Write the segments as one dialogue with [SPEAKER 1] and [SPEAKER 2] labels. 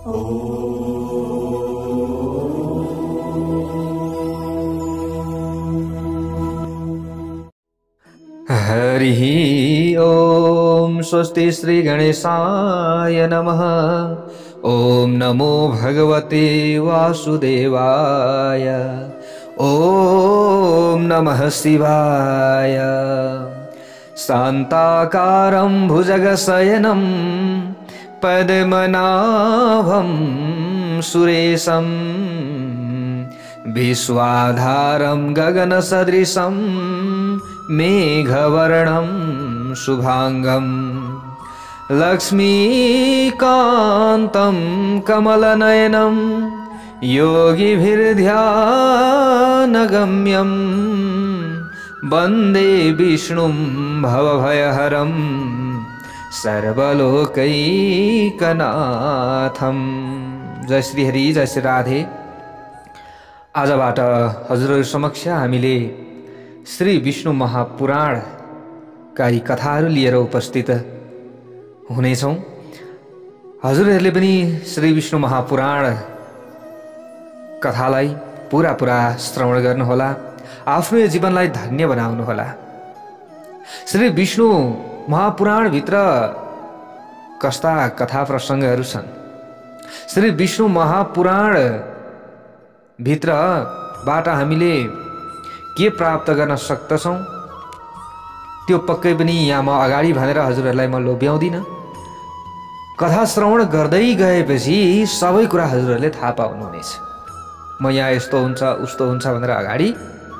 [SPEAKER 1] हरिः ओम स्वस्ति श्री गणेशाय नमः। ओम नमो भगवते वासुदेवाय। ओम नमः शिवाय। शान्ताकारं भुजगशयनं पद्मनाभं सुरेशं विश्वाधारं गगनसदृशं मेघवर्णं शुभांगं लक्ष्मीकान्तं कमलनयनं योगिभिर्ध्यानगम्यं वन्दे विष्णुं भवभयहरं सर्वलोकैकनाथं। जय श्री हरि, जय श्री राधे। आजबाट हजुरहरु समक्ष हामीले श्री विष्णु महापुराण का यी कथाहरू लिएर उपस्थित हुनेछौं। हजुरहरूले पनि श्री विष्णु महापुराण कथालाई पूरा श्रवण गर्नुहोला, आफ्नो जीवनलाई धन्य बनाउनुहोला। श्री विष्णु महापुराण भित्र कस्ता कथा प्रसंगहरू छन्, श्री विष्णु महापुराण भित्रबाट हामीले के प्राप्त गर्न सक्दछौं त्यो पक्कै पनि यहाँ म अगाडि भनेर हजुरहरूलाई म लोभ्याउँदिन। कथा श्रवण गर्दै गएपछि सबै कुरा हजुरहरूले थाहा पाउनुहुनेछ। म यहाँ यस्तो हुन्छ उस्तो हुन्छ भनेर अगाडि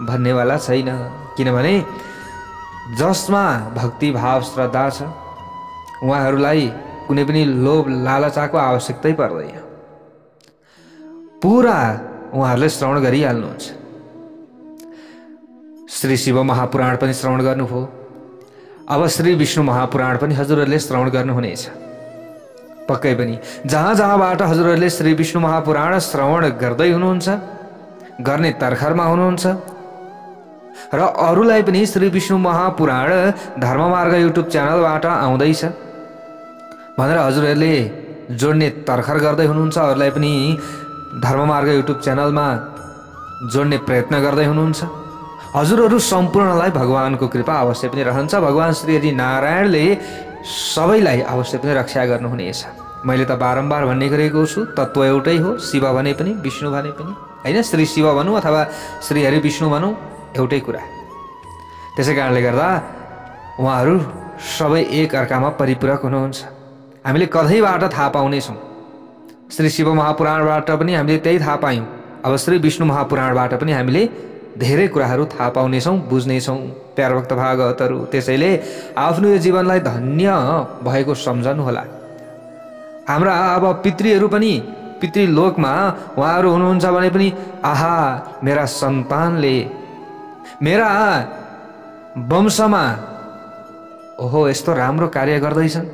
[SPEAKER 1] भन्नेवाला छैन, किनभने जसमा भक्ति भाव श्रद्धा छ उहाँहरूलाई कुनै पनि लोभ लालचाको आवश्यकतै पर्दैन। पूरा उहाँहरूले श्रवण गरिहाल्नुहुन्छ। श्री शिव महापुराण पनि श्रवण गर्नुभयो, अब श्री विष्णु महापुराण पनि हजुरहरूले श्रवण गर्नुहुनेछ। पक्कै पनि जहाँ जहाँबाट हजुरहरूले श्री विष्णु महापुराण श्रवण गर्दै हुनुहुन्छ, गर्ने तर्खरमा हुनुहुन्छ र अरूलाई पनि श्री विष्णु महापुराण धर्ममार्ग युट्युब च्यानलबाट आउँदैछ भनेर हजुरहरूले जोड्ने तर्खर गर्दै हुनुहुन्छ, अरूलाई पनि धर्ममार्ग युट्युब च्यानलमा जोड्ने प्रयत्न गर्दै हुनुहुन्छ। हजुरहरू सम्पूर्णलाई भगवानको कृपा अवश्य पनि रहन्छ। भगवान श्री हरि नारायणले सबैलाई अवश्य पनि रक्षा गर्नुहुनेछ। मैले त बारम्बार भन्ने गरेको छु, तत्त्व एउटै हो। शिव भने पनि विष्णु भने पनि हैन, श्री शिव भनौँ अथवा श्री हरि विष्णु भनौँ, एउटै कुरा। त्यसै कारणले गर्दा उहाँहरू सबै एक अर्कामा परिपूरक हुनुहुन्छ। हामीले कतैबाट थाहा पाउनेछौँ। श्री शिव महापुराणबाट पनि हामीले त्यही थाहा पायौँ। अब श्री विष्णु महापुराणबाट पनि हामीले धेरै कुराहरू थाहा पाउनेछौँ, बुझ्नेछौँ प्यार भक्त भागवतहरू। त्यसैले आफ्नो यो जीवनलाई धन्य भएको सम्झनुहोला। हाम्रा अब पितृहरू पनि पितृलोकमा उहाँहरू हुनुहुन्छ भने पनि आहा मेरा सन्तानले मेरा वंशमा ओहो यस्तो राम्रो कार्य गर्दैछन्।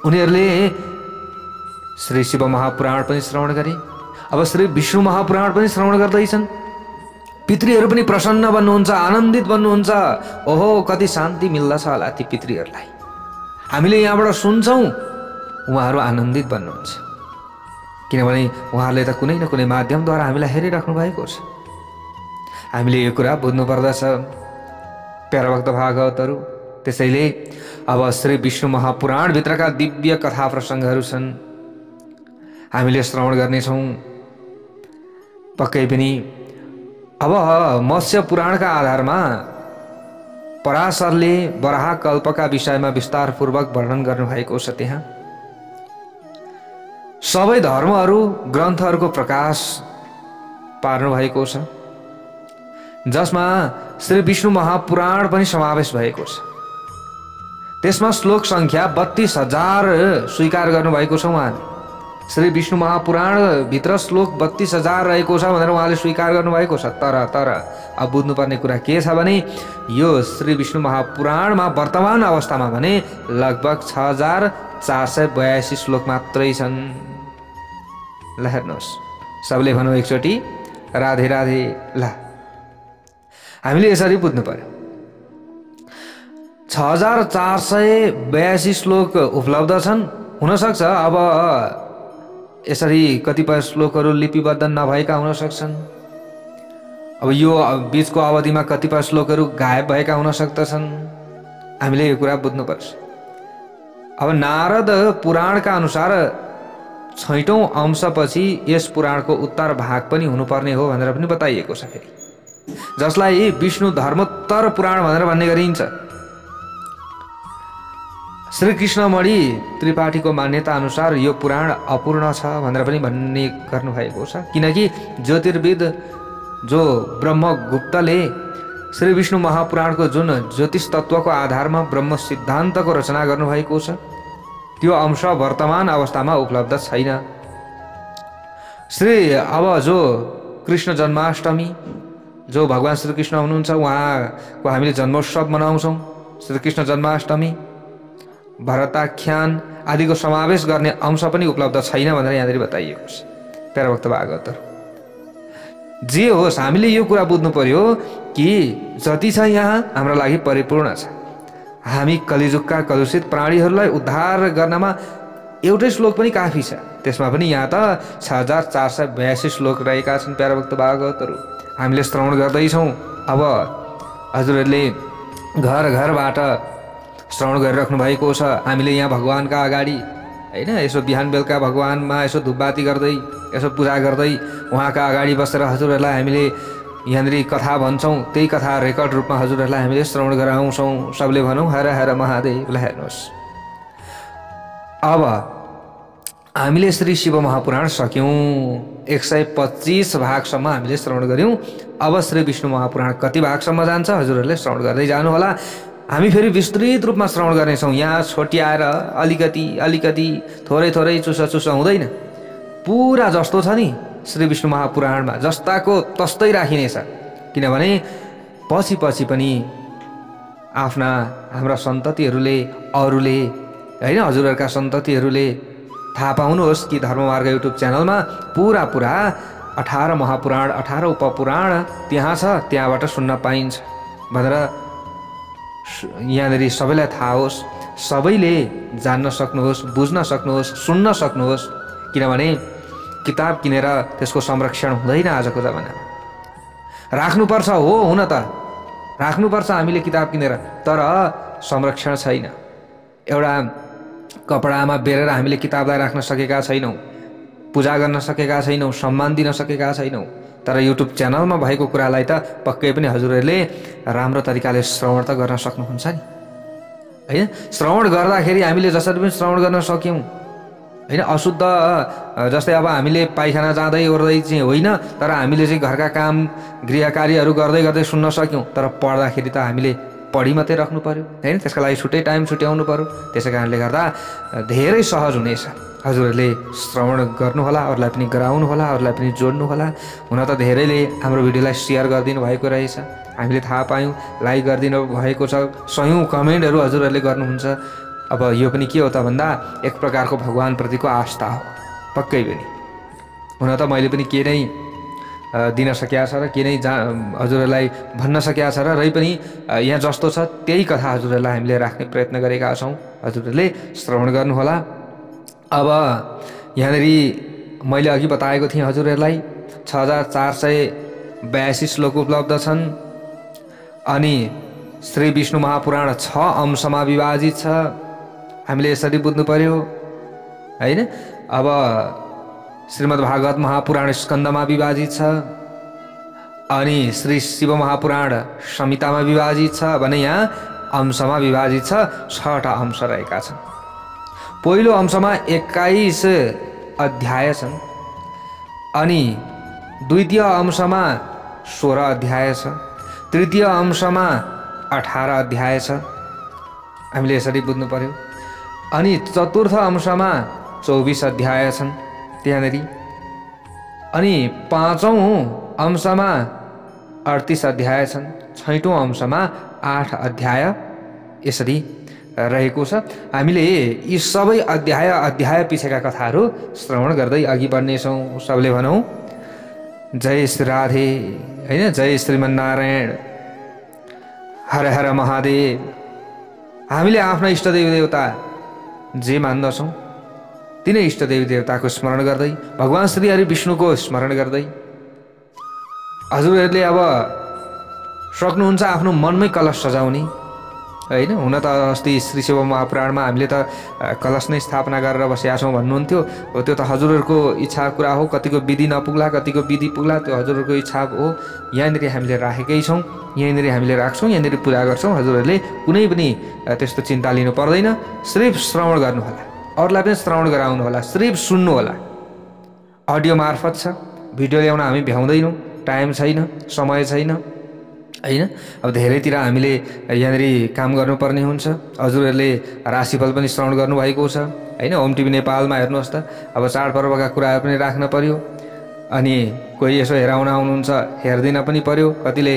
[SPEAKER 1] उनीहरूले श्री शिव महापुराण पनि श्रवण गरे, अब श्री विष्णु महापुराण पनि श्रवण गर्दैछन्। पितृहरू पनि प्रसन्न बन्नुहुन्छ, आनन्दित बन्नुहुन्छ। ओहो कति शान्ति मिल्दछ होला ती पितृहरूलाई। हामीले यहाँबाट सुन्छौँ, उहाँहरू आनन्दित बन्नुहुन्छ, किनभने उहाँहरूले त कुनै न कुनै माध्यमद्वारा हामीलाई हेरिराख्नु भएको छ। हामीले यो कुरा बुझ्नु पर्दछ प्यारभक्त भागवतहरू। त्यसैले अब श्री विष्णु महापुराण भित्रका दिव्य कथा प्रसङ्गहरू छन्, हामीले श्रवण गर्नेछौँ। पक्कै पनि अब मत्स्य पुराणका आधारमा पराशरले वराह कल्पका विषयमा विस्तारपूर्वक वर्णन गर्नुभएको छ। त्यहाँ सबै धर्महरू ग्रन्थहरूको प्रकाश पार्नु भएको छ, जसमा श्री विष्णु महापुराण पनि समावेश भएको छ। त्यसमा श्लोक संख्या 32,000 स्वीकार गर्नुभएको छ उहाँले। श्री विष्णु महापुराण भित्र श्लोक 32,000 रहेको छ भनेर उहाँले स्वीकार गर्नुभएको छ। तर अब बुझ्नुपर्ने कुरा के छ भने यो श्री विष्णु महापुराणमा वर्तमान अवस्थामा भने लगभग 6,482 श्लोक मात्रै छन्। ल हेर्नुहोस्, सबले भनौँ एकचोटि राधे राधे। ल हामीले यसरी बुझ्नु पर्यो। 6,482 श्लोक उपलब्ध छन्। हुनसक्छ अब यसरी कतिपय श्लोकहरू लिपिबद्ध नभएका हुन सक्छन्। अब यो बीचको अवधिमा कतिपय श्लोकहरू गायब भएका हुन सक्दछन्। हामीले यो कुरा बुझ्नुपर्छ। अब नारद पुराणका अनुसार 6औं अंशपछि यस पुराणको उत्तर भाग पनि हुनुपर्ने हो भनेर पनि बताइएको छ फेरि, जसलाई विष्णु धर्मोत्तर पुराण भनेर भन्ने गरिन्छ। श्री कृष्णमणि त्रिपाठीको मान्यता अनुसार यो पुराण अपूर्ण छ भनेर पनि भन्ने गर्नुभएको छ, किनकि ज्योतिर्विद जो ब्रह्मगुप्तले श्री विष्णु महापुराणको जुन ज्योतिष तत्त्वको आधारमा ब्रह्म सिद्धान्तको रचना गर्नुभएको छ त्यो अंश वर्तमान अवस्थामा उपलब्ध छैन। अब जो कृष्ण जन्माष्टमी, जो भगवान श्री कृष्ण हुनुहुन्छ उहाँको हामीले जन्मोत्सव मनाउँछौँ, श्रीकृष्ण जन्माष्टमी, भरताख्यान आदिको समावेश गर्ने अंश पनि उपलब्ध छैन भनेर यहाँनिर बताइएको छ। प्यारा भक्त भागवतहरू जे होस्, हामीले यो कुरा बुझ्नु पर्यो कि जति छ यहाँ हाम्रो लागि परिपूर्ण छ। हामी कलिजुगका कलुषित प्राणीहरूलाई उद्धार गर्नमा एउटै श्लोक पनि काफी छ। त्यसमा पनि यहाँ त 6482 श्लोक रहेका छन्। प्यारा भक्त भागवतहरू हामीले श्रवण गर्दैछौँ। अब हजुरहरूले घर घरबाट श्रवण गरिराख्नु भएको छ। हामीले यहाँ भगवानका अगाडि हैन यसो बिहान बेलुका भगवानमा यसो धुपबाती गर्दै यसो पूजा गर्दै उहाँका अगाडि बसेर हजुरहरूलाई हामीले यहाँनिर कथा भन्छौँ। त्यही कथा रेकर्ड रूपमा हजुरहरूलाई हामीले श्रवण गराउँछौँ। सबले भनौँ हर हर महादेव। हेर्नुहोस्, अब हामीले श्री शिव महापुराण सक्यौँ। 125 भागसम्म हामीले श्रवण गऱ्यौँ। अब श्री विष्णु महापुराण कति भागसम्म जान्छ हजुरहरूले श्रवण गर्दै जानुहोला। हामी फेरि विस्तृत रूपमा श्रवण गर्नेछौँ। यहाँ छोट्याएर अलिकति थोरै चुस हुँदैन। पुरा जस्तो छ नि श्री विष्णु महापुराणमा जस्ताको तस्तै राखिनेछ, किनभने पछि पनि हाम्रा सन्ततिहरूले अरूले हैन हजुरहरूका सन्ततिहरूले थाहा पाउनुहोस् कि धर्ममार्ग युट्युब च्यानलमा पुरा 18 महापुराण 18 उपपुराण त्यहाँ छ, त्यहाँबाट सुन्न पाइन्छ भनेर यहाँनिर सबैलाई थाहा होस्, सबैले जान्न सक्नुहोस्, बुझ्न सक्नुहोस्, सुन्न सक्नुहोस्। किनभने किताब किनेर त्यसको संरक्षण हुँदैन आजको जमानामा। राख्नुपर्छ हो, हुन त राख्नुपर्छ हामीले किताब किनेर, तर संरक्षण छैन। एउटा कपडामा बेरेर हामीले किताबलाई राख्न सकेका छैनौँ, पूजा गर्न सकेका छैनौँ, सम्मान दिन सकेका छैनौँ। तर युट्युब च्यानलमा भएको कुरालाई त पक्कै पनि हजुरहरूले राम्रो तरिकाले श्रवण त गर्न सक्नुहुन्छ नि हैन। श्रवण गर्दाखेरि हामीले जसरी पनि श्रवण गर्न सक्यौँ हैन। अशुद्ध जस्तै अब हामीले पाइखाना जाँदै ओर्दै चाहिँ होइन, तर हामीले चाहिँ घरका काम गृह कार्यहरू गर्दै सुन्न सक्यौँ। तर पढ्दाखेरि त हामीले पढी मात्रै राख्नु पर्यो हैन, त्यसका लागि छुट्टै टाइम छुट्याउनु पर्यो। त्यसै कारणले गर्दा धेरै सहज हुनेछ। हजुरहरूले श्रवण गर्नुहोला, अरूलाई पनि गराउनुहोला, अरूलाई पनि जोड्नुहोला। हुन त धेरैले हाम्रो भिडियोलाई सेयर गरिदिनु भएको रहेछ, हामीले थाहा पायौँ। लाइक गरिदिनु भएको छ, सयौँ कमेन्टहरू हजुरहरूले गर्नुहुन्छ। अब यो पनि के हो त भन्दा एक प्रकारको भगवानप्रतिको आस्था हो पक्कै पनि। हुन त मैले पनि के नै दिन सकिया छ र के नै हजुरहरूलाई भन्न सकिया छ र पनि यहाँ जस्तो छ त्यही कथा हजुरहरूलाई हामीले राख्ने प्रयत्न गरेका छौँ। हजुरहरूले श्रवण गर्नुहोला। अब यहाँनिर मैले अघि बताएको थिएँ हजुरहरूलाई 6482 श्लोक उपलब्ध छन्। अनि श्री विष्णु महापुराण 6 अंशमा विभाजित छ। हामीले यसरी बुझ्नु पर्यो हैन। अब श्रीमद् भागवत महापुराण स्कन्दमा विभाजित छ, अनि श्री शिव महापुराण संहितामा विभाजित छ भने यहाँ अंशमा विभाजित छ। 6टा अंश रहेका छन्। पहिलो अंशमा 21 अध्याय छन्, अनि द्वितीय अंशमा 16 अध्याय छ, तृतीय अंशमा 18 अध्याय छ। हामीले यसरी बुझ्नु पर्यो। अनि चतुर्थ अंशमा 24 अध्याय छन् त्यहाँनिर। अनि 5औं अंशमा 38 अध्याय छन्, 6औं अंशमा 8 अध्याय यसरी रहेको छ। हामीले यी सबै अध्याय पछिका कथाहरू श्रवण गर्दै अघि बढ्नेछौँ। सबले भनौँ जय श्री राधे हैन, जय श्रीमन्नारायण, हर हर महादेव। हामीले आफ्ना इष्टदेव देवता जे मान्दछौँ तिनै इष्टदेवी देवताको स्मरण गर्दै भगवान श्री हरि विष्णुको स्मरण गर्दै हजुरहरूले अब सक्नुहुन्छ आफ्नो मनमै कलश सजाउने हैन। हुन त अस्ति श्री शिव महापुराणमा हामीले त कलश नै स्थापना गरेर बसेका छौँ भन्नुहुन्थ्यो। हो त्यो त हजुरहरूको इच्छा कुरा हो, कतिको विधि नपुग्ला कतिको विधि पुग्ला त्यो हजुरहरूको इच्छा हो। यहाँनिर हामीले राखेकै छौँ, यहाँनिर हामीले राख्छौँ, यहाँनिर पूजा गर्छौँ। हजुरहरूले कुनै पनि त्यस्तो चिन्ता लिनु पर्दैन, सिर्फ श्रवण गर्नुहोला, अरूलाई पनि श्रवण गराउनु होला, सिर्फ सुन्नु होला। अडियो मार्फत छ, भिडियो ल्याउन हामी भ्याउँदैनौँ, टाइम छैन, समय छैन हैन। अब धेरैतिर हामीले यहाँनिर काम गर्नुपर्ने हुन्छ। हजुरहरूले राशिफल पनि श्रवण गर्नुभएको छ हैन। होम टिभी नेपालमा हेर्नुहोस् त, अब चाडपर्वका कुराहरू पनि राख्न पर्यो। अनि कोही यसो हेराउन आउनुहुन्छ, हेरिदिन पनि पर्यो। कतिले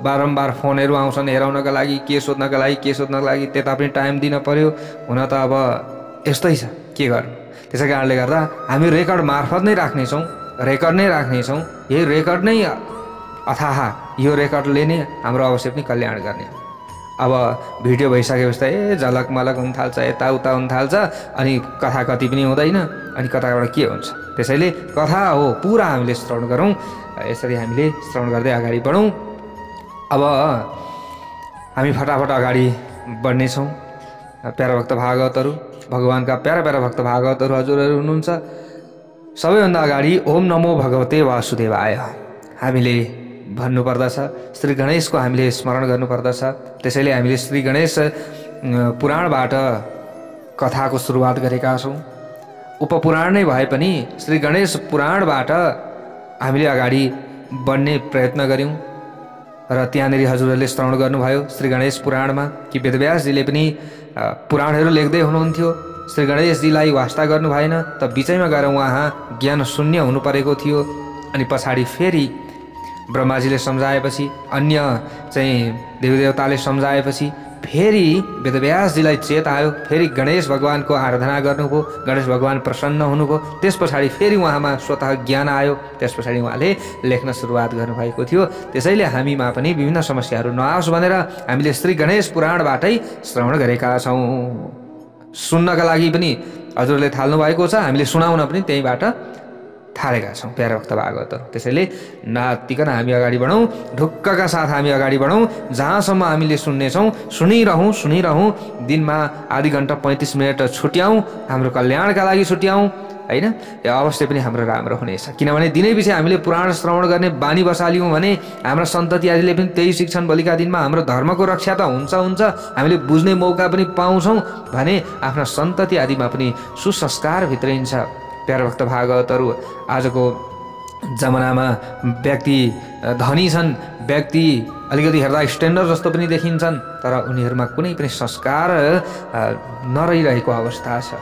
[SPEAKER 1] बारम्बार फोनहरू आउँछन् हेराउनका लागि, के सोध्नका लागि, त्यता पनि टाइम दिन पर्यो। हुन त अब यस्तै छ, के गर्नु। त्यसै कारणले गर्दा हामी रेकर्ड मार्फत नै राख्नेछौँ, रेकर्ड नै राख्नेछौँ। यही रेकर्ड नै अथाह यो रेकर्डले नै हाम्रो अवश्य पनि कल्याण गर्ने। अब भिडियो भइसकेपछि त झलक मलक हुन थाल्छ, यताउता हुन थाल्छ, अनि कथा कति पनि हुँदैन, अनि कताबाट के हुन्छ। त्यसैले कथा हो पुरा हामीले श्रवण गरौँ। यसरी हामीले श्रवण गर्दै अगाडि बढौँ। अब हामी फटाफट अगाडि बढ्नेछौँ। प्यारा भक्त भागवतहरू, भगवानका प्यारा प्यारा भक्त भागवतहरू हजुरहरू हुनुहुन्छ। सबैभन्दा अगाडि ओम नमो भगवते वासुदेवाय हामीले भन्नुपर्दछ। श्री गणेशको हामीले स्मरण गर्नुपर्दछ। त्यसैले हामीले श्री गणेश पुराणबाट कथाको सुरुवात गरेका छौँ। उपपुराण नै भए पनि श्री गणेश पुराणबाट हामीले अगाडि बढ्ने प्रयत्न गऱ्यौँ। र त्यहाँनिर हजुरहरूले श्रवण गर्नुभयो श्री गणेश पुराणमा कि वेदव्यासजीले पनि पुराणहरू लेख्दै हुनुहुन्थ्यो। श्री गणेशजीलाई वास्ता गर्नु भएन, त बिचैमा गएर उहाँ ज्ञान शून्य हुनु परेको थियो। अनि पछाडि फेरि ब्रह्माजीले सम्झाएपछि, अन्य चाहिँ देवदेवताले सम्झाएपछि फेरि वेदव्यासजीलाई चेत आयो। फेरि गणेश भगवानको आराधना गर्नुभयो, गणेश भगवान प्रसन्न हुनुभयो। त्यस पछाडि फेरि उहाँमा स्वतः ज्ञान आयो। त्यस पछाडि उहाँले लेख्न सुरुवात गर्नुभएको थियो। त्यसैले हामीमा पनि विभिन्न समस्याहरू नआओस् भनेर हामीले श्री गणेश पुराणबाटै श्रवण गरेका छौँ। सुन्नका लागि पनि हजुरले थाल्नु भएको छ, हामीले सुनाउन पनि त्यहीँबाट थालेका छौँ प्यारा भक्त भागवतहरू। त्यसैले नातिकन हामी अगाडि बढौँ, ढुक्कका साथ हामी अगाडि बढौँ। जहाँसम्म हामीले सुन्नेछौँ सुनिरहौँ। दिनमा आधी घन्टा 35 मिनट छुट्याउँ, हाम्रो कल्याणका लागि छुट्याउँ हैन। यो अवश्य पनि हाम्रो राम्रो हुनेछ। किनभने दिनै पछि हामीले पुराण श्रवण गर्ने बानी बसाल्यौँ भने हाम्रा सन्तति आदिले पनि त्यही शिक्षण भोलिका दिनमा हाम्रो धर्मको रक्षा त हुन्छ, हामीले बुझ्ने मौका पनि पाउँछौँ भने आफ्ना सन्तति आदिमा पनि सुसंस्कार भित्रिन्छ। प्यारा भक्त भागवतहरू आजको जमानामा व्यक्ति धनी छन्, व्यक्ति अलिकति हेर्दा स्ट्यान्डर्ड जस्तो पनि देखिन्छन्, तर उनीहरूमा कुनै पनि संस्कार नरहिरहेको अवस्था छ।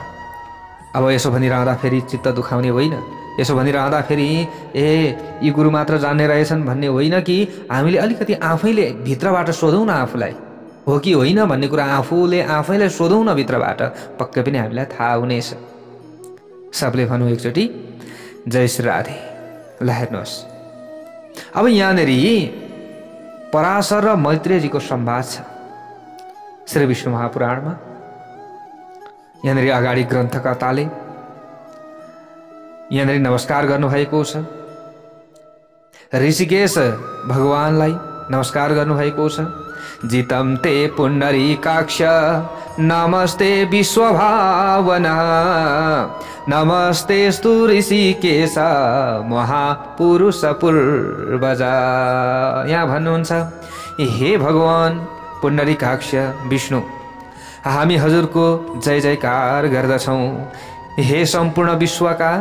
[SPEAKER 1] अब यसो भनिरहँदा फेरि चित्त दुखाउने होइन, यसो भनिरहँदा फेरि यी गुरु मात्र जान्ने रहेछन् भन्ने होइन कि हामीले अलिकति आफैले भित्रबाट सोधौँ न आफूलाई, हो कि होइन भन्ने कुरा आफैलाई सोधौँ न भित्रबाट, पक्कै पनि हामीलाई थाहा हुनेछ। सबले भनौँ एकचोटि जय श्री राधे। ल हेर्नुहोस्, अब यहाँनिर पराशर र मैत्रेयजीको संवाद छ श्री विष्णु महापुराणमा। यहाँनिर अगाडि ग्रन्थकर्ताले यहाँनिर नमस्कार गर्नुभएको छ, ऋषिकेश भगवानलाई नमस्कार गर्नुभएको छ। जितम ते पुण्डरीकाक्ष नमस्ते विश्वभावना नमस्तेस्तु ऋषिकेश महापुरुष पूर्वजा। यहाँ भन्नुहुन्छ, हे भगवान पुण्डरीकाक्ष विष्णु, हामी हजुरको जय जयकार गर्दछौँ। हे सम्पूर्ण विश्वका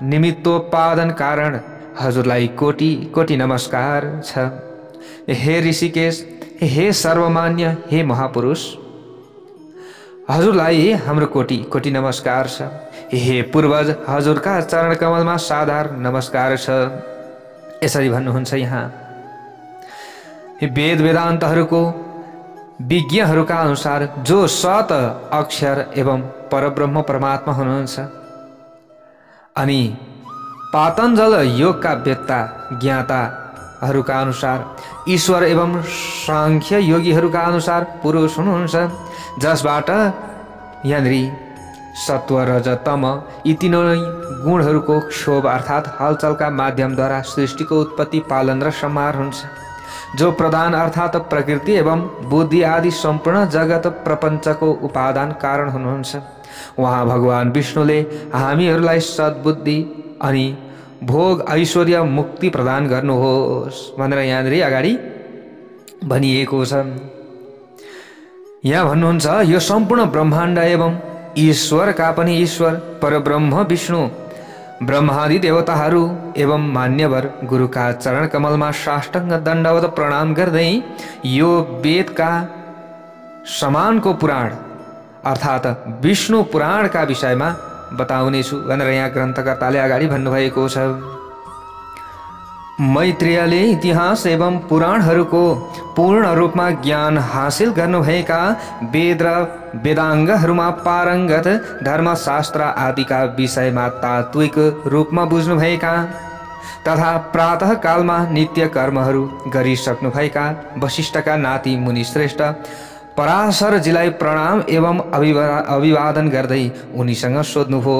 [SPEAKER 1] निमित्तोत्पादन कारण हजुरलाई कोटि कोटि नमस्कार छ। हे ऋषिकेश, हे सर्वमान्य, हे महापुरुष, हजुरलाई हाम्रो कोटि कोटि नमस्कार छ। हे पूर्वज, हजुरका चरण कमलमा साधारण नमस्कार छ। यसरी भन्नुहुन्छ यहाँ, वेद वेदान्तहरूको विज्ञहरूका अनुसार जो सत अक्षर एवं परब्रह्म परमात्मा हुनुहुन्छ, अनि पातञ्जल योगका वेत्ता ज्ञाताहरूका अनुसार ईश्वर एवं सांख्य योगीहरूका अनुसार पुरुष हुनुहुन्छ, जसबाट यहाँनिर सत्व रज तम यी तीनै गुणहरूको क्षोभ अर्थात् हलचलका माध्यमद्वारा सृष्टिको उत्पत्ति पालन र संहार हुन्छ। जो प्रधान अर्थात् प्रकृति एवं बुद्धि आदि सम्पूर्ण जगत प्रपञ्चको उपादान कारण हुनुहुन्छ। उहाँ भगवान विष्णुले हामीहरूलाई सद्बुद्धि अनि भोग ऐश्वर्य मुक्ति प्रदान गर्नुहोस् भनेर यहाँनिर अगाडि भनिएको छ। यहाँ भन्नुहुन्छ यो सम्पूर्ण ब्रह्माण्ड एवं ईश्वरका पनि ईश्वर परब्रह्म विष्णु ब्रह्मादि देवताहरू एवं मान्यवर गुरुका चरण कमलमा साष्टाङ्ग दण्डवत प्रणाम गर्दै यो वेदका समानको पुराण अर्थात् विष्णु पुराणका विषयमा बताउनेछु भनेर यहाँ ग्रन्थकर्ताले अगाडि भन्नुभएको छ। मैत्रेयले इतिहास एवं पुराणहरूको पूर्ण रूपमा ज्ञान हासिल गर्नुभएका वेद र वेदाङ्गहरूमा पारङ्गत धर्मशास्त्र आदिका विषयमा तात्विक रूपमा बुझ्नुभएका तथा प्रातः कालमा नित्य कर्महरू गरिसक्नुभएका वशिष्ठका नाति मुनि श्रेष्ठ पराशरजीलाई प्रणाम एवं अभिवादन गर्दै उनीसँग सोध्नुभयो।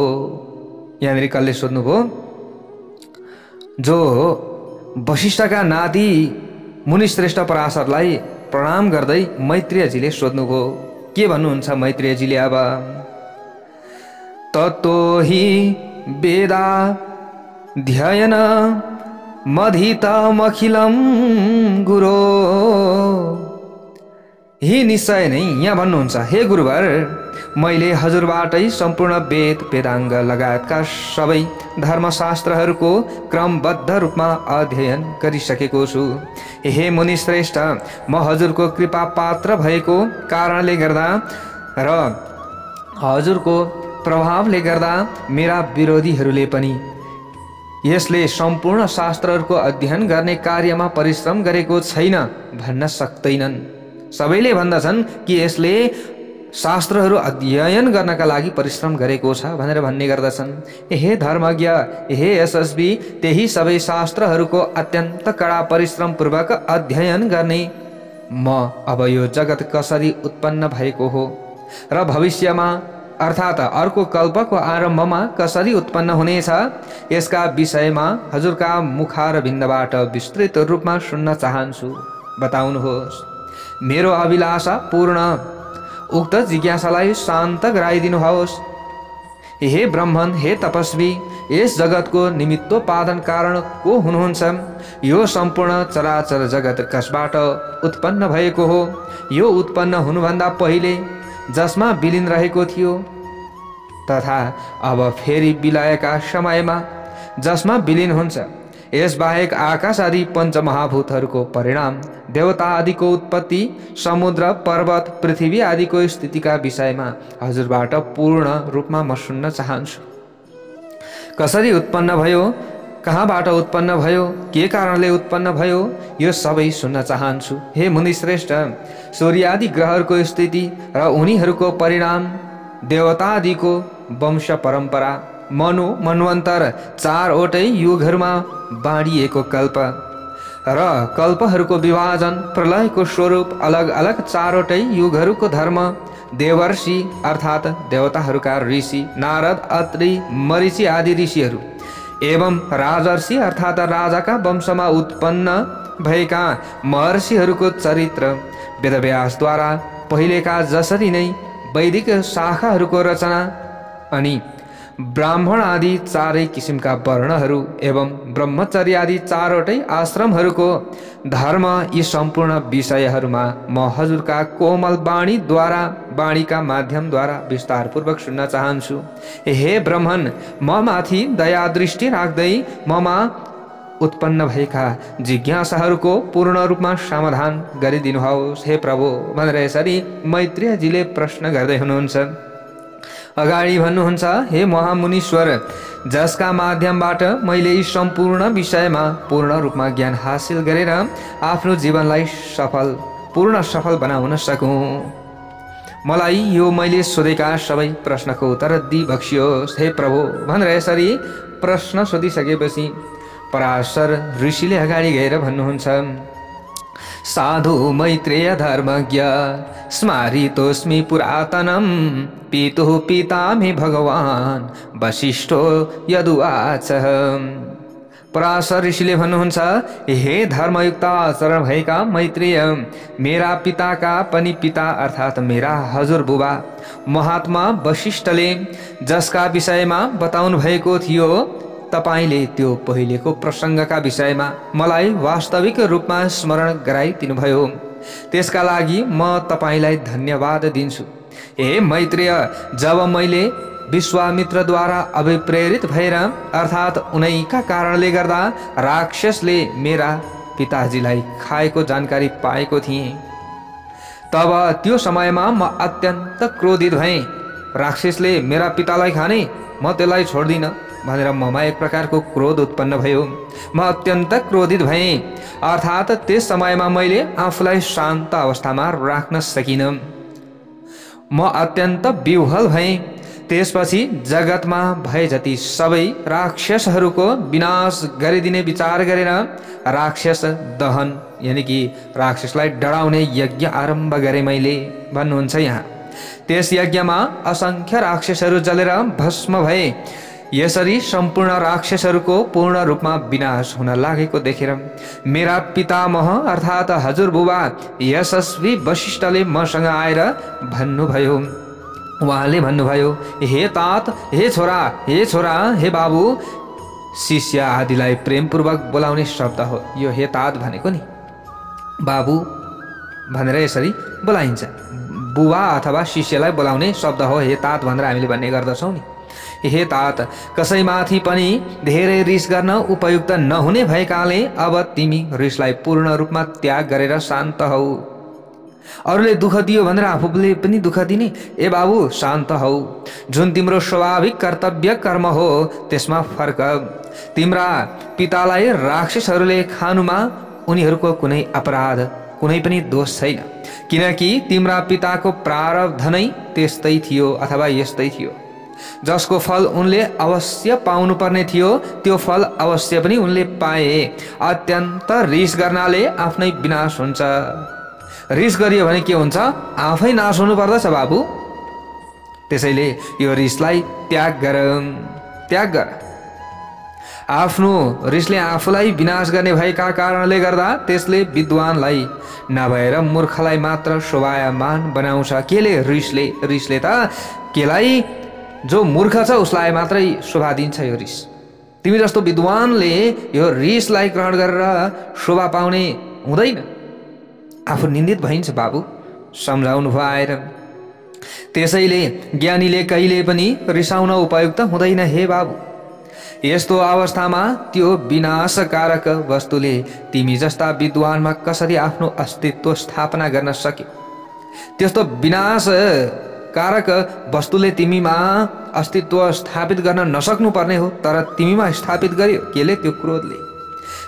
[SPEAKER 1] यहाँनिर कसले सोध्नुभयो? जो वशिष्ठका नाति मुनिश्रेष्ठ पराशरलाई प्रणाम गर्दै मैत्रेयजीले सोध्नुभयो। के भन्नुहुन्छ मैत्रेयजीले? अब तत्तो हि वेदा ध्ययन मधितमखिलं गुरो। ही निश्चय नै यहाँ भन्नुहुन्छ, हे गुरुवर मैले हजुरबाटै सम्पूर्ण वेद वेदाङ्ग लगायतका सबै धर्मशास्त्रहरूको क्रमबद्ध रूपमा अध्ययन गरिसकेको छु। हे मुनिश्रेष्ठ, म हजुरको कृपा पात्र भएको कारणले गर्दा र हजुरको प्रभावले गर्दा मेरा विरोधीहरूले पनि यसले सम्पूर्ण शास्त्रहरूको अध्ययन गर्ने कार्यमा परिश्रम गरेको छैन भन्न सक्दैनन्। सबैले भन्दछन् कि यसले शास्त्रहरू अध्ययन गर्नका लागि परिश्रम गरेको छ भनेर भन्ने गर्दछन्। हे धर्मज्ञ, हे यशस्वी, त्यही सबै शास्त्रहरूको अत्यन्त कडा परिश्रम पूर्वक अध्ययन गर्ने म अब यो जगत कसरी उत्पन्न भएको हो र भविष्यमा अर्थात् अर्को कल्पको आरम्भमा कसरी उत्पन्न हुनेछ यसका विषयमा हजुरका मुखारविन्दबाट विस्तृत रूपमा सुन्न चाहन्छु। बताउनुहोस्। मेरो अभिलाषा पूर्ण उक्त जिज्ञासालाई शान्त गराइदिनुहोस्। हे ब्राह्मण, हे तपस्वी, यस जगतको निमित्तोपादान कारण को हुनुहुन्छ? यो सम्पूर्ण चराचर जगत कसबाट उत्पन्न भएको हो? यो उत्पन्न हुनुभन्दा पहिले जसमा विलीन रहेको थियो तथा अब फेरि विलयका समयमा जसमा विलीन हुन्छ। यसबाहेक आकाश आदि पञ्चमहाभूतहरूको परिणाम, देवता आदिको उत्पत्ति, समुद्र पर्वत पृथ्वी आदिको स्थितिका विषयमा हजुरबाट पूर्ण रूपमा म सुन्न चाहन्छु। कसरी उत्पन्न भयो, कहाँबाट उत्पन्न भयो, के कारणले उत्पन्न भयो, यो सबै सुन्न चाहन्छु। हे मुनिश्रेष्ठ, सूर्य आदि ग्रहहरूको स्थिति र उनीहरूको परिणाम, देवता आदिको वंश परम्परा, मनु मन्वन्तर, चारवटै युगहरूमा बाँडिएको कल्प र कल्पहरूको विभाजन, प्रलयको स्वरूप, अलग अलग चारवटै युगहरूको धर्म, देवर्षि अर्थात् देवताहरूका ऋषि नारद, अत्रि, मरीचि आदि ऋषिहरू एवं राजर्षि अर्थात् राजाका वंशमा उत्पन्न भएका महर्षिहरूको चरित्र, वेदव्यासद्वारा पहिलेका जसरी नै वैदिक शाखाहरूको रचना अनि ब्राह्मण आदि चारै किसिमका वर्णहरू एवं ब्रह्मचर्य आदि चारवटै आश्रमहरूको धर्म, यी सम्पूर्ण विषयहरूमा म हजुरका कोमल वाणीका माध्यमद्वारा विस्तारपूर्वक सुन्न चाहन्छु। हे ब्राह्मण, म माथि दया दृष्टि राख्दै ममा उत्पन्न भएका जिज्ञासाहरूको पूर्ण रूपमा समाधान गरिदिनुहोस् हे प्रभु भनेर यसरी मैत्रेयजीले प्रश्न गर्दै हुनुहुन्छ। अगाडि भन्नुहुन्छ, हे महामुनीश्वर, जसका माध्यमबाट मैले यी सम्पूर्ण विषयमा पूर्ण रूपमा ज्ञान हासिल गरेर आफ्नो जीवनलाई पूर्ण सफल बनाउन सकूँ, मलाई यो मैले सोधेका सबै प्रश्नको उत्तर दिइबक्सियोस् हे प्रभु भनेर यसरी प्रश्न सोधिसकेपछि पराशर ऋषिले अगाडि गएर भन्नुहुन्छ, साधु मैत्रेय धर्मज्ञ स्मारितोऽस्मि पुरातनं पितुः पिता मे भगवान् वसिष्ठो यदुवाच। पराशर ऋषिले भन्नुहुन्छ, हे धर्मयुक्त आचरण भएका मैत्रेय, मेरा पिताका पनि पिता अर्थात् मेरा हजुरबुबा महात्मा वशिष्ठले जसका विषयमा बताउनु भएको थियो, तपाईले त्यो पहिलेको प्रसङ्गका विषयमा मलाई वास्तविक रूपमा स्मरण गराइदिनुभयो। त्यसका लागि म तपाईलाई धन्यवाद दिन्छु। हे मैत्रेय, जब मैले विश्वामित्रद्वारा अभिप्रेरित भएर अर्थात् उनैका कारणले गर्दा राक्षसले मेरा पिताजीलाई खाएको जानकारी पाएको थिएँ, तब त्यो समयमा म अत्यन्त क्रोधित भएँ। राक्षसले मेरा पितालाई खाने, म त्यसलाई छोड्दिनँ भनेर ममा एक प्रकारको क्रोध उत्पन्न भयो। म अत्यन्त क्रोधित भएँ अर्थात् त्यस समयमा मैले आफूलाई शान्त अवस्थामा राख्न सकिनँ। म अत्यन्त विह्वल भएँ। त्यसपछि जगतमा भए जति सबै राक्षसहरूको विनाश गरिदिने विचार गरेर राक्षस दहन यानि कि राक्षसलाई डराउने यज्ञ आरम्भ गरे मैले भन्नुहुन्छ यहाँ। त्यस यज्ञमा असंख्य राक्षसहरू जलेर भस्म भए। यसरी सम्पूर्ण राक्षसहरूको पूर्ण रूपमा विनाश हुन लागेको देखेर मेरा पितामह अर्थात् हजुरबुबा यशस्वी वशिष्ठले मसँग आएर भन्नुभयो। उहाँले भन्नुभयो, हे तात, हे छोरा, हे बाबु, शिष्य आदिलाई प्रेमपूर्वक बोलाउने शब्द हो यो हे तात भनेको नि। बाबु भनेर यसरी बोलाइन्छ। बुबा अथवा शिष्यलाई बोलाउने शब्द हो हे तात भनेर हामीले भन्ने गर्दछौँ नि। हे तात, कसैमाथि पनि धेरै रिस गर्न उपयुक्त नहुने भएकाले अब तिमी रिसलाई पूर्ण रूपमा त्याग गरेर शान्त हौ। अरूले दुःख दियो भनेर आफूले पनि दुःख दिने? ए बाबु, शान्त हौ। जुन तिम्रो स्वाभाविक कर्तव्य कर्म हो त्यसमा फर्क। तिम्रा पितालाई राक्षसहरूले खानुमा उनीहरूको कुनै अपराध, कुनै पनि दोष छैन, किनकि तिम्रा पिताको प्रारब्ध नै त्यस्तै थियो अथवा यस्तै थियो। जसको फल उनले अवश्य पाउनुपर्ने थियो त्यो फल अवश्य पनि उनले पाए। अत्यन्त रिस गर्नाले आफ्नै विनाश हुन्छ। रिस गरियो भने के हुन्छ? आफै नाश हुनु पर्दछ बाबु। त्यसैले यो रिसलाई त्याग गर। आफ्नो रिसले आफूलाई विनाश गर्ने भएका कारणले गर्दा त्यसले विद्वानलाई नभएर मूर्खलाई मात्र शोभायमान बनाउँछ। केले? रिसले त केलाई जो मूर्ख छ उसलाई मात्रै शोभा दिन्छ यो रिस। तिमी जस्तो विद्वानले यो रिसलाई ग्रहण गरेर शोभा पाउने हुँदैन। आफू निन्दित भइन्छ बाबु, सम्झाउनु भयो आएर। त्यसैले ज्ञानीले कहिले पनि रिसाउन उपयुक्त हुँदैन हे बाबु। यस्तो अवस्थामा त्यो विनाशकारक वस्तुले तिमी जस्ता विद्वानमा कसरी आफ्नो अस्तित्व स्थापना गर्न सक्यो? त्यस्तो विनाशकारक वस्तुले तिमीमा अस्तित्व स्थापित गर्न नसक्नु पर्ने हो, तर तिमीमा स्थापित गर्यो। केले? त्यो क्रोधले।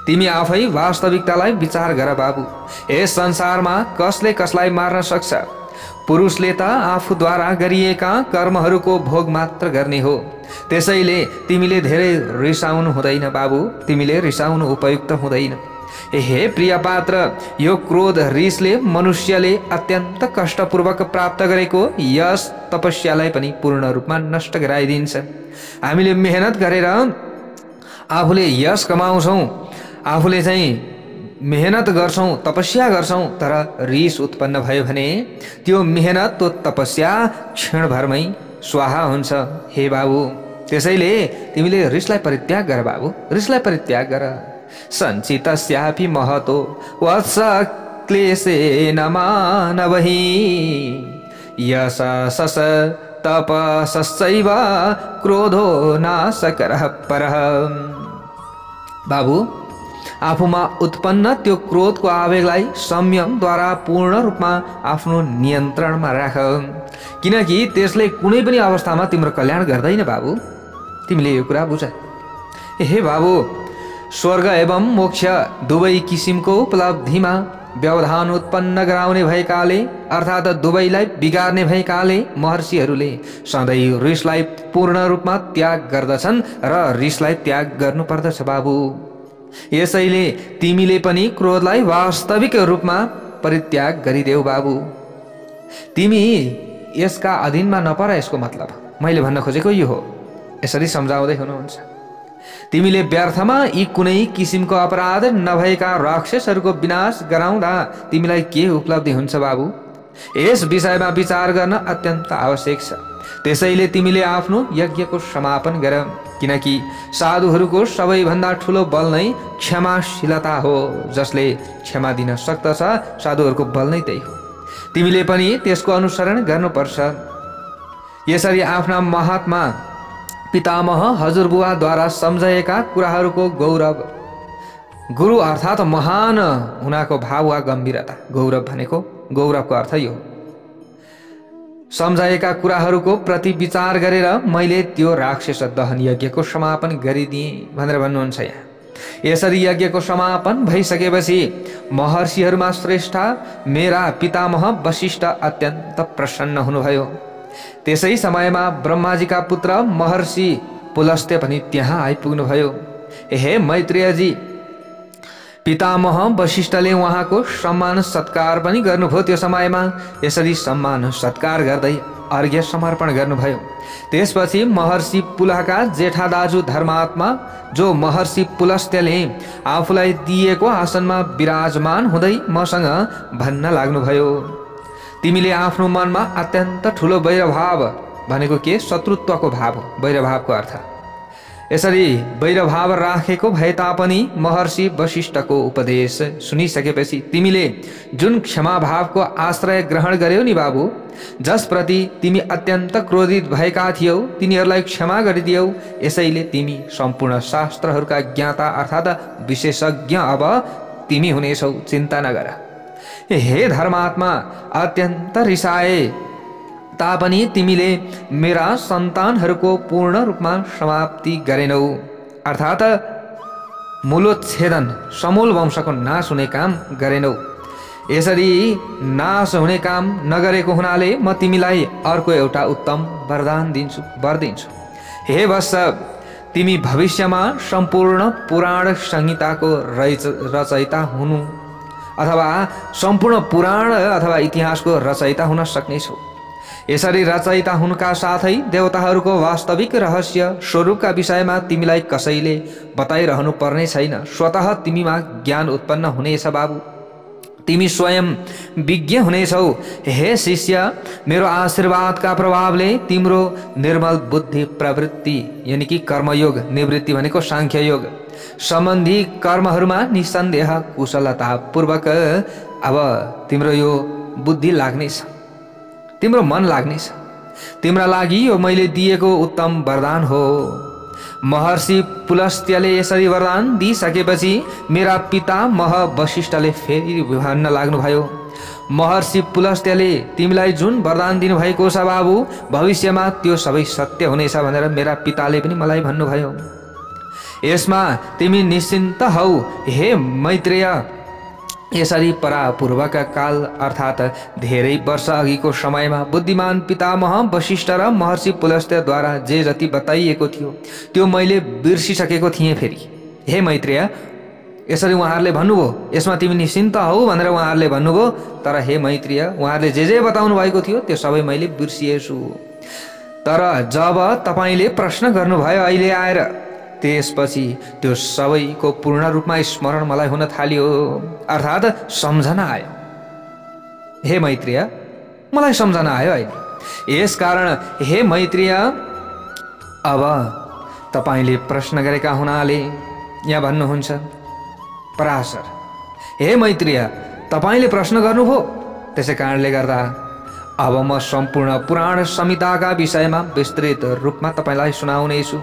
[SPEAKER 1] तिमी आफै वास्तविकतालाई विचार गर बाबु। यस संसारमा कसले कसलाई मार्न सक्छ? पुरुषले त आफूद्वारा गरिएका कर्महरूको भोग मात्र गर्ने हो। त्यसैले तिमीले धेरै रिसाउनु हुँदैन बाबु, तिमीले रिसाउनु उपयुक्त हुँदैन। हे प्रिय पात्र, यो क्रोध रिसले मनुष्यले अत्यन्त कष्टपूर्वक प्राप्त गरेको यश तपस्यालाई पनि पूर्ण रूपमा नष्ट गराइदिन्छ। हामीले मेहनत गरेर आफूले यश कमाउँछौँ, आफूले चाहिँ मेहनत गर्छौँ, तपस्या गर्छौँ, तर रिस उत्पन्न भयो भने त्यो मेहनत, त्यो तपस्या क्षणभरमै स्वाहा हुन्छ हे बाबु। त्यसैले तिमीले रिसलाई परित्याग गर बाबु, रिसलाई परित्याग गर। सञ्चितस्यापि महतो वत्स क्लेशेन मानवहि यशस तपसश्चैव क्रोधो नाशकरः परः। बाबु, आफूमा उत्पन्न त्यो क्रोधको आवेगलाई संयमद्वारा पूर्ण रूपमा आफ्नो नियन्त्रणमा राख, किनकि त्यसले कुनै पनि अवस्थामा तिम्रो कल्याण गर्दैन बाबु। तिमीले यो कुरा बुझ। हे बाबु, स्वर्ग एवं मोक्ष दुवै किसिमको उपलब्धिमा व्यवधान उत्पन्न गराउने भएकाले अर्थात् दुवैलाई बिगार्ने भएकाले महर्षिहरूले सधैँ रिसलाई पूर्ण रूपमा त्याग गर्दछन् र रिसलाई त्याग गर्नुपर्दछ बाबु। यसैले तिमीले पनि क्रोधलाई वास्तविक रूपमा परित्याग गरिदेऊ बाबु। तिमी यसका अधीनमा नपर, यसको मतलब मैले भन्न खोजेको यो हो। यसरी सम्झाउँदै हुनुहुन्छ। तिमीले व्यर्थमा यी कुनै किसिमको अपराध नभएका राक्षसहरूको विनाश गराउँदा तिमीलाई के उपलब्धि हुन्छ बाबु? यस विषयमा विचार गर्न अत्यन्त आवश्यक छ। त्यसैले तिमीले आफ्नो यज्ञको समापन गर, किनकि साधुहरूको सबैभन्दा ठुलो बल नै क्षमाशीलता हो। जसले क्षमा दिन सक्दछ साधुहरूको बल नै त्यही हो। तिमीले पनि त्यसको अनुसरण गर्नुपर्छ। यसरी आफ्ना महात्मा पितामह हजुरबुवाद्वारा सम्झाएका कुराहरूको गौरव, गुरु अर्थात् महान हुनाको भाव वा गम्भीरता। गौरव भनेको, गौरवको अर्थ यो हो। सम्झाएका कुराहरूको प्रति विचार गरेर मैले त्यो राक्षस दहन यज्ञको समापन गरिदिएँ भनेर भन्नुहुन्छ यहाँ। यसरी यज्ञको समापन भइसकेपछि महर्षिहरूमा श्रेष्ठ मेरा पितामह वशिष्ठ अत्यन्त प्रसन्न हुनुभयो। त्यसै समयमा ब्रह्माजीका पुत्र महर्षि पुलस्त्य पनि त्यहाँ आइपुग्नुभयो। हे मैत्रेयजी, पितामह वशिष्ठले उहाँको सम्मान सत्कार पनि गर्नुभयो। त्यो समयमा यसरी सम्मान सत्कार गर्दै अर्घ्य समर्पण गर्नुभयो। त्यसपछि महर्षि पुलहका जेठा दाजु धर्मात्मा जो महर्षि पुलस्त्यले आफूलाई दिएको आसनमा विराजमान हुँदै मसँग भन्न लाग्नुभयो, तिमीले आफ्नो मनमा अत्यन्त ठुलो वैरभाव, भनेको के? शत्रुत्वको भाव हो वैरभावको अर्थ। यसरी वैरभाव राखेको भए तापनि महर्षि वशिष्ठको उपदेश सुनिसकेपछि तिमीले जुन क्षमाभावको आश्रय ग्रहण गर्यौ नि बाबु, जसप्रति तिमी अत्यन्त क्रोधित भएका थियौ, तिनीहरूलाई क्षमा गरिदियौ। यसैले तिमी सम्पूर्ण शास्त्रहरूका ज्ञाता अर्थात् विशेषज्ञ अब तिमी हुनेछौ, चिन्ता नगर। हे धर्मात्मा, अत्यन्त रिसाए तापनि तिमीले मेरा सन्तानहरूको पूर्ण रूपमा समाप्ति गरेनौ, अर्थात् मूलोच्छेदन, समूल वंशको नाश हुने काम गरेनौ। यसरी नाश हुने काम नगरेको हुनाले म तिमीलाई अर्को एउटा उत्तम वरदान दिन्छु, वर दिन्छु। हे वत्स, तिमी भविष्यमा सम्पूर्ण पुराण संहिताको रचयिता हुनु अथवा सम्पूर्ण पुराण अथवा इतिहासको रचयिता हुन सक्नेछौ। यसरी रचयिता हुनुका साथै देवताहरूको वास्तविक रहस्य स्वरूपका विषयमा तिमीलाई कसैले बताइरहनु पर्ने छैन। स्वतः तिमीमा ज्ञान उत्पन्न हुनेछ बाबु, तिमी स्वयं विज्ञ हुनेछौ। हे शिष्य, मेरो आशीर्वादका प्रभावले तिम्रो निर्मल बुद्धि प्रवृत्ति यानि कि कर्मयोग, निवृत्ति भनेको सांख्य योग सम्बन्धी कर्महरूमा निसन्देह कुशलता पूर्वक अब तिम्रो यो बुद्धि लाग्नेछ, तिम्रो मन लाग्नेछ। तिम्रा लागि यो मैले दिएको उत्तम वरदान हो। महर्षि पुलस्त्यले यसरी वरदान दिइसकेपछि मेरा पिता वशिष्ठले फेरि भन्न लाग्नुभयो, महर्षि पुलस्त्यले तिमीलाई जुन वरदान दिनुभएको छ बाबु, भविष्यमा त्यो सबै सत्य हुनेछ भनेर मेरा पिताले पनि मलाई भन्नुभयो। यसमा तिमी निश्चिन्त हौ हे मैत्रेय। यसरी परापूर्वक काल अर्थात् धेरै वर्ष अघिको समयमा बुद्धिमान पितामह वशिष्ठ र महर्षि पुलस्त्यद्वारा जे जति बताइएको थियो त्यो मैले बिर्सिसकेको थिएँ। फेरि हे मैत्रेय, यसरी उहाँहरूले भन्नुभयो, यसमा तिमी निश्चिन्त हौ भनेर उहाँहरूले भन्नुभयो। तर हे मैत्रेय, उहाँहरूले जे बताउनु भएको थियो त्यो सबै मैले बिर्सिएछु। तर जब तपाईँले प्रश्न गर्नुभयो अहिले आएर, त्यसपछि त्यो सबैको पूर्ण रूपमा स्मरण मलाई हुन थाल्यो, अर्थात् सम्झना आयो। हे मैत्रेय, मलाई सम्झना आयो अहिले। यसकारण हे मैत्रेय, अब तपाईँले प्रश्न गरेका हुनाले यहाँ भन्नुहुन्छ पराशर, हे मैत्रेय, तपाईँले प्रश्न गर्नुभयो, त्यसै कारणले गर्दा अब म सम्पूर्ण पुराण संहिताका विषयमा विस्तृत रूपमा तपाईँलाई सुनाउनेछु।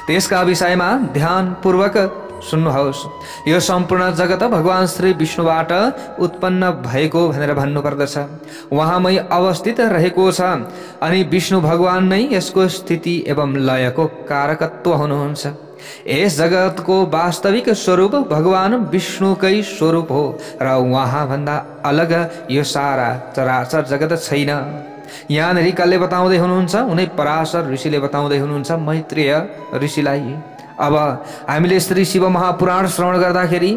[SPEAKER 1] त्यसका विषयमा ध्यानपूर्वक सुन्नुहोस्। यो सम्पूर्ण जगत भगवान श्री विष्णुबाट उत्पन्न भएको भनेर भन्नुपर्दछ। उहाँमै अवस्थित रहेको छ अनि विष्णु भगवान नै यसको स्थिति एवं लयको कारकत्व हुनुहुन्छ। यस जगतको वास्तविक स्वरूप भगवान विष्णुकै स्वरूप हो र उहाँभन्दा अलग यो सारा चराचर जगत छैन। यहाँनिर कसले बताउँदै हुनुहुन्छ? उनै पराशर ऋषिले बताउँदै हुनुहुन्छ मैत्रेय ऋषिलाई। अब हामीले श्री शिव महापुराण श्रवण गर्दाखेरि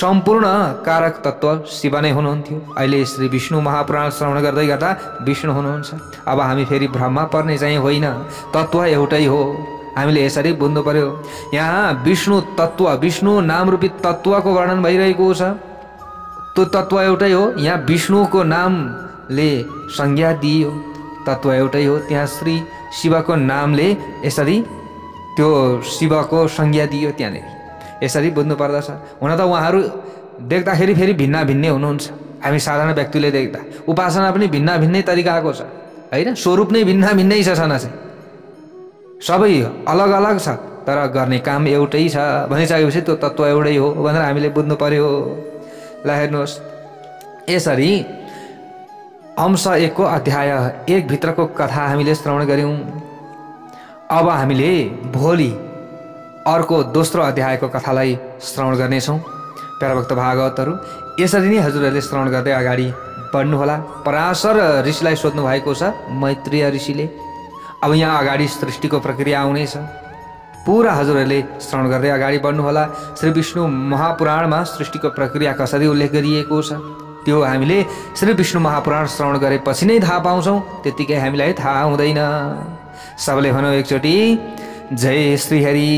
[SPEAKER 1] सम्पूर्ण कारक तत्व शिव नै हुनुहुन्थ्यो। अहिले श्री विष्णु महापुराण श्रवण गर्दै गर्दा विष्णु हुनुहुन्छ। अब हामी फेरि भ्रममा पर्ने चाहिँ होइन, तत्व एउटै हो। हामीले यसरी बुझ्नु पर्यो। यहाँ विष्णु तत्व, विष्णु नामरूपी तत्वको वर्णन भइरहेको छ। त्यो तत्व एउटै हो। यहाँ विष्णुको नामले संज्ञा दिइयो, तत्व एउटै हो। त्यहाँ श्री शिवको नामले यसरी त्यो शिवको संज्ञा दियो त्यहाँनिर। यसरी बुझ्नु पर्दछ। हुन त उहाँहरू देख्दाखेरि फेरि भिन्न भिन्नै हुनुहुन्छ। हामी साधारण व्यक्तिले देख्दा उपासना पनि भिन्न भिन्नै तरिकाको छ हैन, स्वरूप नै भिन्न भिन्नै छ, चाहिँ सबै अलग अलग छ, तर गर्ने काम एउटै छ भनिसकेपछि त्यो तत्व एउटै हो भनेर हामीले बुझ्नु पर्यो। ल हेर्नुहोस्, यसरी अंश 1 को अध्याय 1 भित्रको कथा हामीले श्रवण गर्यौं। अब हामीले भोलि अर्को दोस्रो अध्यायको कथालाई श्रवण गर्नेछौँ। प्यारा भक्त भागवतहरू, यसरी नै हजुरहरूले श्रवण गर्दै अगाडि बढ्नुहोला। पराशर ऋषिलाई सोध्नु भएको छ मैत्रेय ऋषिले। अब यहाँ अगाडि सृष्टिको प्रक्रिया आउनेछ। पुरा हजुरहरूले श्रवण गर्दै अगाडि बढ्नुहोला। श्री विष्णु महापुराणमा सृष्टिको प्रक्रिया कसरी उल्लेख गरिएको छ त्यो हामीले श्री विष्णु महापुराण श्रवण गरेपछि नै थाहा पाउँछौँ, त्यतिकै हामीलाई थाहा हुँदैन। सबले भनौँ एकचोटि जय श्री हरि।